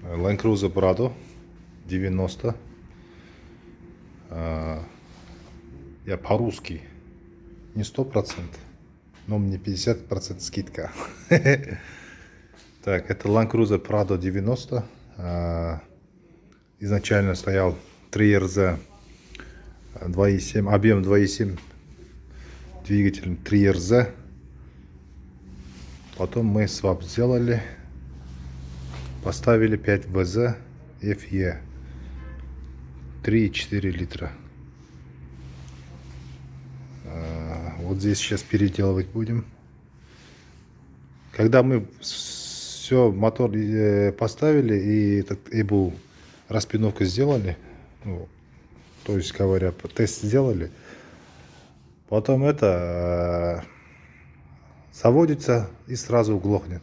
Land Cruiser Prado 90. Я по-русски не 100%, но мне 50% скидка. Так, это Land Cruiser Prado 90. Изначально стоял 3RZ 2.7, объем 2.7, двигатель 3RZ. Потом мы свап сделали, поставили 5VZ FE 3,4 литра. Вот здесь сейчас переделывать будем. Когда мы все мотор поставили и EBU распиновку сделали, ну, то есть говоря, тест сделали, потом это заводится и сразу глохнет.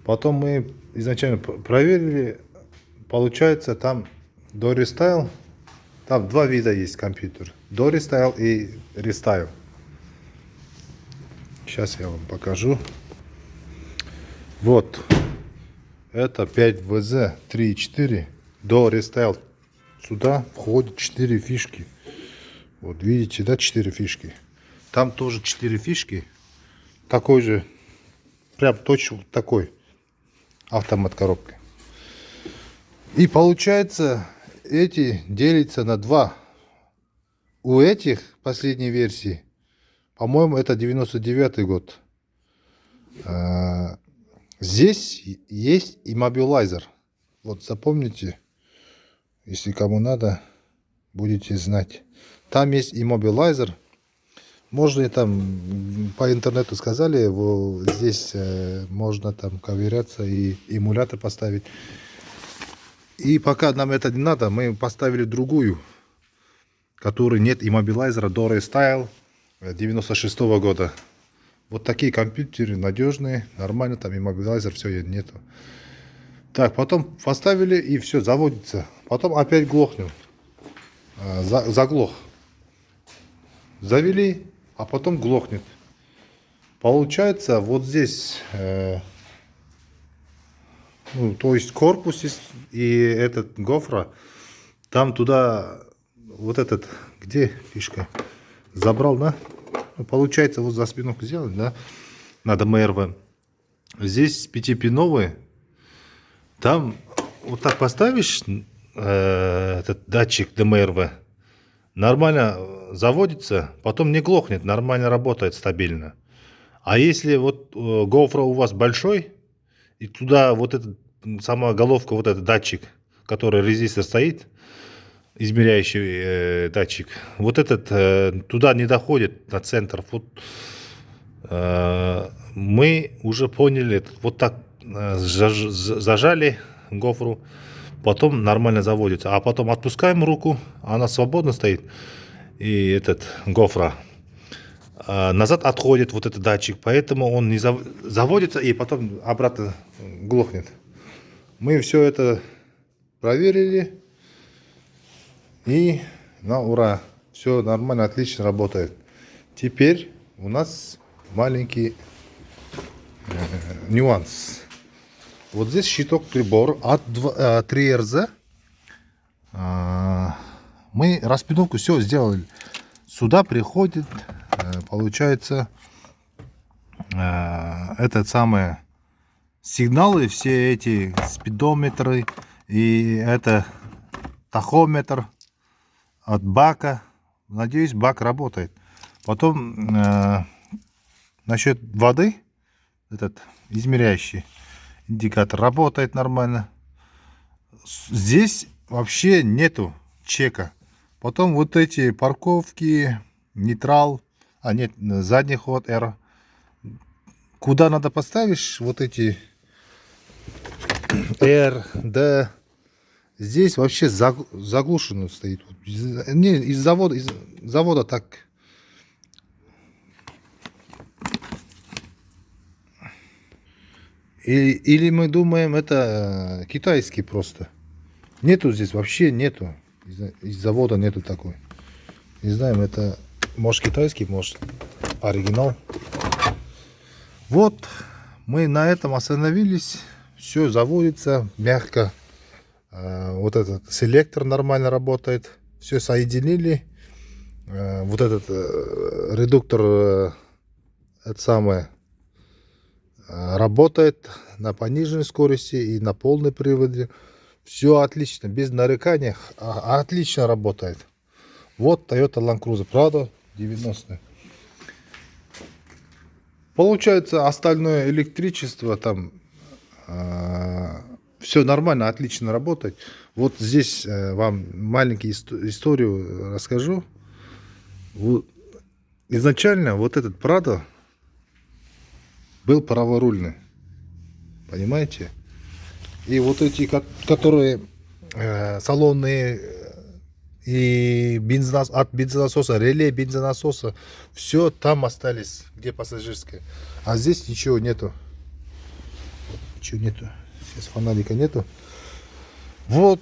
Потом мы изначально проверили, получается там до рестайл, там два вида есть компьютер, до рестайл и рестайл. Сейчас я вам покажу. Вот, это 5VZ 3.4 до рестайл. Сюда входит 4 фишки. Вот видите, да, 4 фишки. Там тоже 4 фишки. Такой же, прям точно такой автомат коробкой. И получается, эти делятся на два. У этих последней версии, по-моему, это 99 год. Здесь есть иммобилайзер. Вот запомните, если кому надо, будете знать. Там есть иммобилайзер. Можно и там по интернету сказали, здесь можно там ковыряться и эмулятор поставить. И пока нам это не надо, мы поставили другую, которой нет иммобилайзера до рестайл 96 года. Вот такие компьютеры надежные, нормально, там иммобилайзер, все нету. Так, потом поставили и все, заводится. Потом опять глохнем. Заглох. Завели, а потом глохнет. Получается, вот здесь, ну, то есть корпус и этот гофра, там туда, вот этот, где фишка, забрал, да? Ну, получается, вот за спинку сделать, да? Надо МРВ. Здесь пятипиновые. Там вот так поставишь этот датчик ДМРВ, нормально заводится, потом не глохнет, нормально работает, стабильно. А если вот GoPro у вас большой, и туда вот эта сама головка, вот этот датчик, который резистор стоит, измеряющий датчик, вот этот туда не доходит на центр. Вот, мы уже поняли, вот так зажали GoPro, потом нормально заводится, а потом отпускаем руку, она свободно стоит, и этот GoPro назад отходит вот этот датчик, поэтому он не заводится и потом обратно глохнет. Мы все это проверили, и на ура, все нормально, отлично работает. Теперь у нас маленький нюанс. Вот здесь щиток прибора от 3RZ. Мы распиновку все сделали. Сюда приходит, получается, этот самый сигналы, все эти спидометры и это тахометр от бака. Надеюсь, бак работает. Потом насчет воды, этот измеряющий индикатор работает нормально. Здесь вообще нету чека. Потом вот эти парковки, нейтрал, нет, задний ход, R. Куда надо поставишь вот эти R, D. Здесь вообще заглушено стоит. Не, из завода так. Или мы думаем, это китайский просто. Нету здесь, вообще нету. Из завода нету такой. Не знаем, это может китайский, может оригинал. Вот, мы на этом остановились. Все заводится мягко. Вот этот селектор нормально работает. Все соединили. Вот этот редуктор, это самое, работает на пониженной скорости и на полной приводе. Все отлично, без нареканий, отлично работает. Вот Toyota Land Cruiser, правда, 90-е. Получается, остальное электричество там все нормально, отлично работает. Вот здесь вам маленькую историю расскажу. Изначально вот этот Прадо был праворульный, понимаете? И вот эти, которые салонные и от бензонасоса, реле бензонасоса, все там остались, где пассажирская. А здесь ничего нету. Ничего нету. Сейчас фонарика нету. Вот.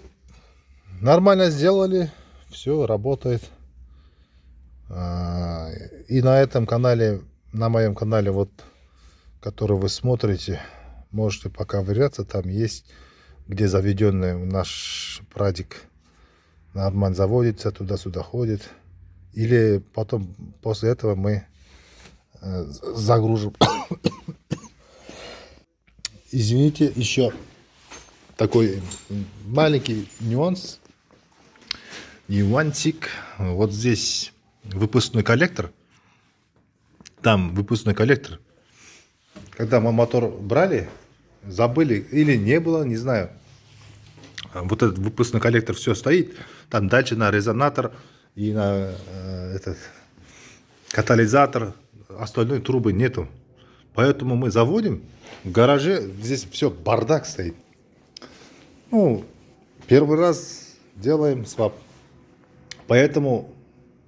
Нормально сделали. Все работает. И на этом канале, на моем канале, вот, который вы смотрите, можете поковыряться. Там есть, где заведенный наш прадик нормально заводится, туда-сюда ходит. Или потом, после этого мы загружим. Извините, еще такой маленький нюансик. Вот здесь выпускной коллектор. Там выпускной коллектор. Когда мы мотор брали, забыли или не было, не знаю. Вот этот выпускной коллектор все стоит. Там дальше на резонатор и на этот катализатор. Остальной трубы нету. Поэтому мы заводим. В гараже здесь все бардак стоит. Ну, первый раз делаем свап. Поэтому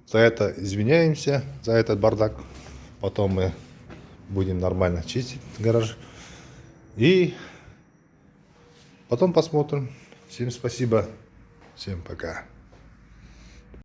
за это извиняемся, за этот бардак. Потом мы будем нормально чистить гараж. И потом посмотрим. Всем спасибо. Всем пока.